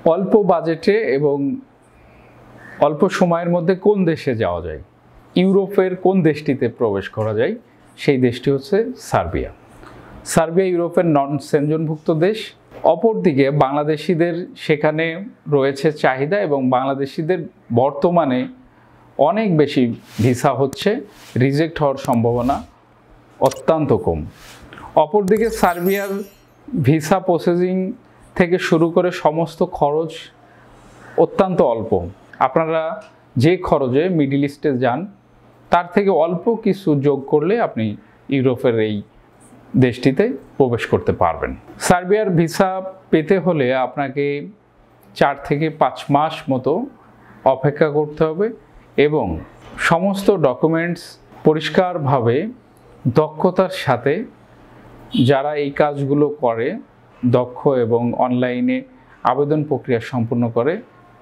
অল্প বাজেটে এবং অল্প সময়ের মধ্যে কোন দেশে যাওয়া যায়, ইউরোপের কোন দেশটিতে প্রবেশ করা যায়, সেই দেশটি হচ্ছে সার্বিয়া। সার্বিয়া ইউরোপের নন সেনজনভুক্ত দেশ। অপরদিকে বাংলাদেশিদের সেখানে রয়েছে চাহিদা এবং বাংলাদেশিদের বর্তমানে অনেক বেশি ভিসা হচ্ছে, রিজেক্ট হওয়ার সম্ভাবনা অত্যন্ত কম। অপরদিকে সার্বিয়ার ভিসা প্রসেসিং থেকে শুরু করে সমস্ত খরচ অত্যন্ত অল্প। আপনারা যে খরচে মিডল ইস্টে যান তার থেকে অল্প কিছু যোগ করলে আপনি ইউরোপের এই দেশটিতে প্রবেশ করতে পারবেন। সার্বিয়ার ভিসা পেতে হলে আপনাকে 4 থেকে 5 মাস মতো অপেক্ষা করতে হবে এবং সমস্ত ডকুমেন্টস পরিষ্কারভাবে দক্ষতার সাথে যারা এই কাজগুলো করে, দক্ষ এবং অনলাইনে আবেদন প্রক্রিয়া সম্পূর্ণ করে,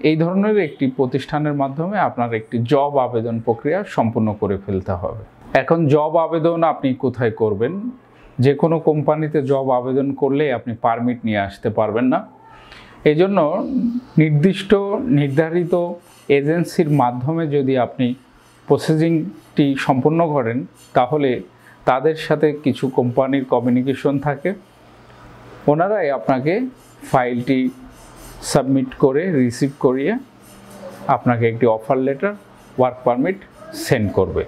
এই ধরনের একটি প্রতিষ্ঠানের মাধ্যমে আপনার একটি জব আবেদন প্রক্রিয়া সম্পূর্ণ করে ফেলতে হবে। এখন জব আবেদন আপনি কোথায় করবেন? যে কোনো কোম্পানিতে জব আবেদন করলে আপনি পারমিট নিয়ে আসতে পারবেন না। এই জন্য নির্ধারিত এজেন্সির মাধ্যমে যদি আপনি প্রসেসিংটি সম্পূর্ণ করেন তাহলে তাদের সাথে কিছু কোম্পানির কমিউনিকেশন থাকে, ওনারাই আপনাকে ফাইলটি সাবমিট করে রিসিভ করিয়ে আপনাকে একটি offer letter, work permit send করবে।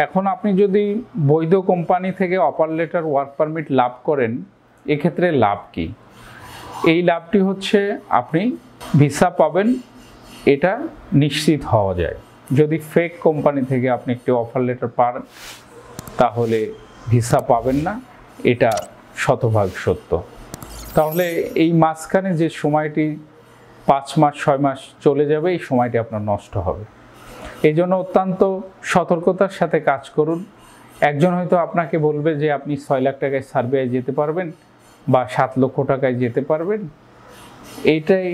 এখন আপনি যদি বৈধ কোম্পানি থেকে অফার লেটার, ওয়ার্ক পারমিট লাভ করেন, এক্ষেত্রে লাভ কি? এই লাভটি হচ্ছে আপনি ভিসা পাবেন, এটা নিশ্চিত হওয়া যায়। যদি ফেক কোম্পানি থেকে আপনি একটি অফার লেটার পান তাহলে ভিসা পাবেন না, এটা শতভাগ সত্য। তাহলে এই মাঝখানে যে সময়টি 5 মাস 6 মাস চলে যাবে, এই সময়টি আপনার নষ্ট হবে। এই জন্য অত্যন্ত সতর্কতার সাথে কাজ করুন। একজন হয়তো আপনাকে বলবে যে আপনি 6 লাখ টাকায় সার্বিয়ায় যেতে পারবেন বা 7 লক্ষ টাকায় যেতে পারবেন। এইটাই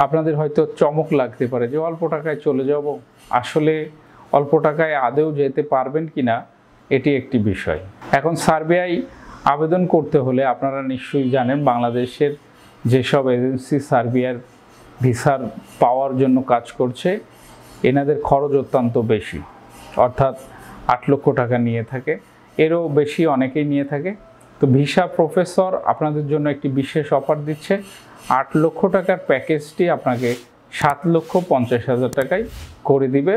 আপনাদের হয়তো চমক লাগতে পারে যে অল্প টাকায় চলে যাব। আসলে অল্প টাকায় আদৌ যেতে পারবেন কি না এটি একটি বিষয়। এখন সার্বিয়ায় আবেদন করতে হলে আপনারা নিশ্চয়ই জানেন বাংলাদেশের যেসব এজেন্সি সার্বিয়ার ভিসার পাওয়ার জন্য কাজ করছে এনাদের খরচ অত্যন্ত বেশি, অর্থাৎ 8 লক্ষ টাকা নিয়ে থাকে, এরও বেশি অনেকেই নিয়ে থাকে। তো ভিসা প্রফেসর আপনাদের জন্য একটি বিশেষ অফার দিচ্ছে। 8 লক্ষ টাকার প্যাকেজটি আপনাকে 7,50,000 টাকায় করে দিবে।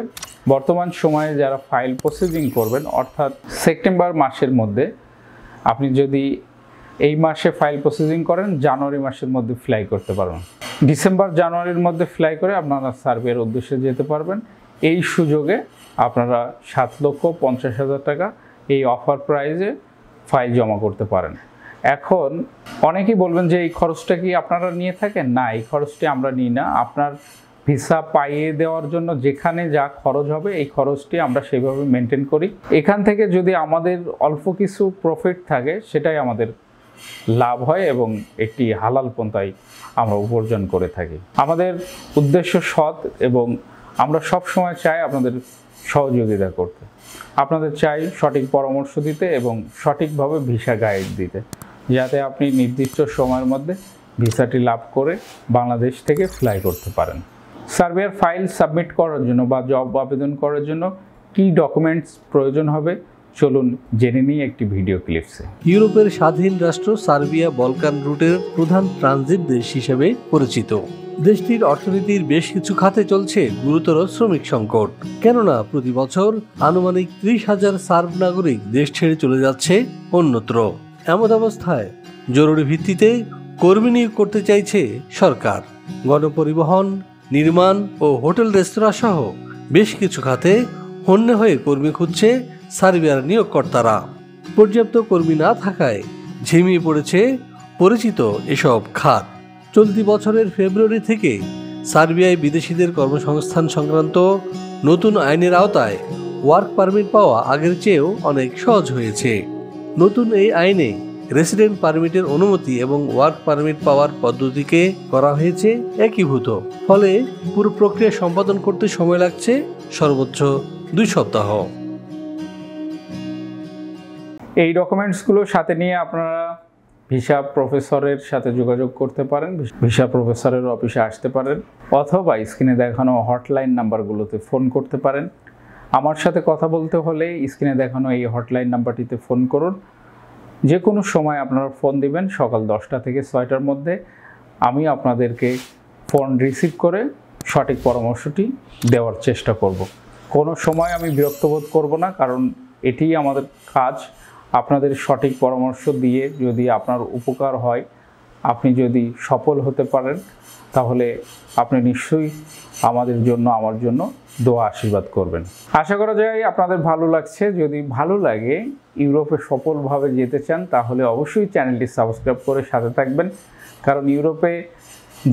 বর্তমান সময়ে যারা ফাইল প্রসেসিং করবেন, অর্থাৎ সেপ্টেম্বর মাসের মধ্যে আপনি যদি এই মাসে ফাইল প্রসেসিং করেন, জানুয়ারি মাসের মধ্যে ফ্লাই করতে পারবেন। ডিসেম্বর জানুয়ারির মধ্যে ফ্লাই করে আপনারা সার্বিয়ার উদ্দেশ্যে যেতে পারবেন। এই সুযোগে আপনারা 7,50,000 টাকা এই অফার প্রাইজে ফাইল জমা করতে পারেন। এখন অনেকেই বলবেন যে এই খরচটা কি আপনারা নিয়ে থাকেন? না, এই খরচটি আমরা নিই না। আপনার ভিসা পাইয়ে দেওয়ার জন্য যেখানে যা খরচ হবে এই খরচটি আমরা সেইভাবে মেনটেন করি। এখান থেকে যদি আমাদের অল্প কিছু প্রফিট থাকে সেটাই আমাদের লাভ হয় এবং একটি হালাল পন্থায় আমরা উপার্জন করে থাকি। আমাদের উদ্দেশ্য সৎ এবং আমরা সব সময় চাই আপনাদের সহযোগিতা করতে। আপনাদের চাই সঠিক পরামর্শ দিতে এবং সঠিকভাবে ভিসা গাইড দিতে, যাতে আপনি নির্দিষ্ট সময়ের মধ্যে ভিসাটি লাভ করে বাংলাদেশ থেকে ফ্লাই করতে পারেন। সার্বিয়ার ফাইল সাবমিট করার জন্য বা জব আবেদন করার জন্য কী ডকুমেন্টস প্রয়োজন হবে চলুন জেনে নিই একটি ভিডিও ক্লিপসে। ইউরোপের স্বাধীন রাষ্ট্র সার্বিয়া বলকান রুটের প্রধান ট্রানজিট দেশ হিসেবে পরিচিত। দেশটির অর্থনীতির বেশ কিছু খাতে চলছে গুরুতর শ্রমিক সংকট, কেননা প্রতি বছর আনুমানিক 30,000 সার্ব নাগরিক দেশ ছেড়ে চলে যাচ্ছে অন্যত্র। এমন অবস্থায় জরুরি ভিত্তিতে কর্মী নিয়োগ করতে চাইছে সরকার। গণপরিবহন, নির্মাণ ও হোটেল রেস্তোরাঁ সহ বেশ কিছু খাতে হন্যে হয়ে কর্মী খুঁজছে সার্বিয়ার নিয়োগকর্তারা। পর্যাপ্ত কর্মী না থাকায় ঝিমিয়ে পড়েছে পরিচিত এসব খাত। চলতি বছরের ফেব্রুয়ারি থেকে সার্বিয়ায় বিদেশিদের কর্মসংস্থান সংক্রান্ত নতুন আইনের আওতায় ওয়ার্ক পারমিট পাওয়া আগের চেয়েও অনেক সহজ হয়েছে। নতুন এই আইনে রেসিডেন্ট পারমিটের অনুমতি এবং ওয়ার্ক পারমিট পাওয়ার পদ্ধতিকে করা হয়েছে একীভূত। ফলে পুরো প্রক্রিয়া সম্পাদন করতে সময় লাগছে সর্বোচ্চ 2 সপ্তাহ। এই ডকুমেন্টসগুলো সাথে নিয়ে আপনারা ভিসা প্রফেসরের সাথে যোগাযোগ করতে পারেন, ভিসা প্রফেসরের অফিসে আসতে পারেন, অথবা স্ক্রিনে দেখানো হটলাইন নাম্বারগুলোতে ফোন করতে পারেন। আমার সাথে কথা বলতে হলে স্ক্রিনে দেখানো এই হটলাইন নাম্বারটিতে ফোন করুন। যে কোনো সময় আপনারা ফোন দিবেন, সকাল 10টা থেকে 6টার মধ্যে আমি আপনাদেরকে ফোন রিসিভ করে সঠিক পরামর্শটি দেওয়ার চেষ্টা করব। কোনো সময় আমি বিরক্ত বোধ করব না, কারণ এটিই আমাদের কাজ। আপনাদের সঠিক পরামর্শ দিয়ে যদি আপনার উপকার হয়, আপনি যদি সফল হতে পারেন, তাহলে আপনি নিশ্চয়ই আমাদের জন্য, আমার জন্য দোয়া আশীর্বাদ করবেন। আশা করা যায় আপনাদের ভালো লাগছে। যদি ভালো লাগে, ইউরোপে সফলভাবে যেতে চান, তাহলে অবশ্যই চ্যানেলটি সাবস্ক্রাইব করে সাথে থাকবেন, কারণ ইউরোপে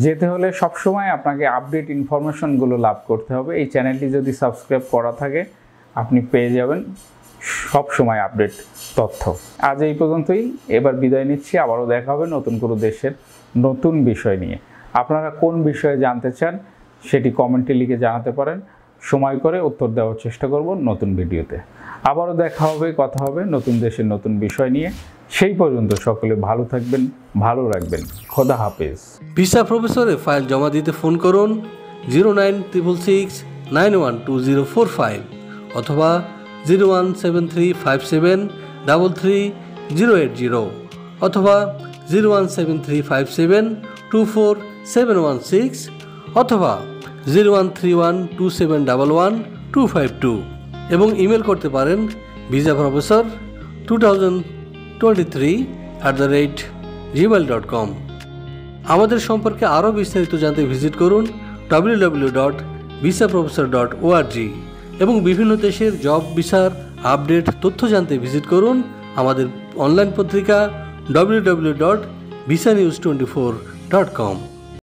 যেতে হলে সবসময় আপনাকে আপডেট ইনফরমেশনগুলো লাভ করতে হবে। এই চ্যানেলটি যদি সাবস্ক্রাইব করা থাকে, আপনি পেয়ে যাবেন সব সময় আপডেট তথ্য। আজ এই পর্যন্তই, এবার বিদায় নিচ্ছি। আবারও দেখা হবে নতুন কোনো দেশের নতুন বিষয় নিয়ে। আপনারা কোন বিষয়ে জানতে চান সেটি কমেন্টে লিখে জানাতে পারেন, সময় করে উত্তর দেওয়ার চেষ্টা করব নতুন ভিডিওতে। আবারও দেখা হবে, কথা হবে নতুন দেশের নতুন বিষয় নিয়ে। সেই পর্যন্ত সকলে ভালো থাকবেন, ভালো রাখবেন। খোদা হাফেজ। ভিসা প্রফেসরে ফাইল জমা দিতে ফোন করুন 09666 912045 অথবা 01735733080 অথবা 01735724716 অথবা 013127111252 এবং ইমেল করতে পারেন visaprofessor2023@gmail.com। আমাদের সম্পর্কে আরও বিস্তারিত জানতে ভিজিট করুন www.visaprofessor.org এবং বিভিন্ন দেশের জব ভিসার আপডেট তথ্য জানতে ভিজিট করুন আমাদের অনলাইন পত্রিকা www.visanews24.com।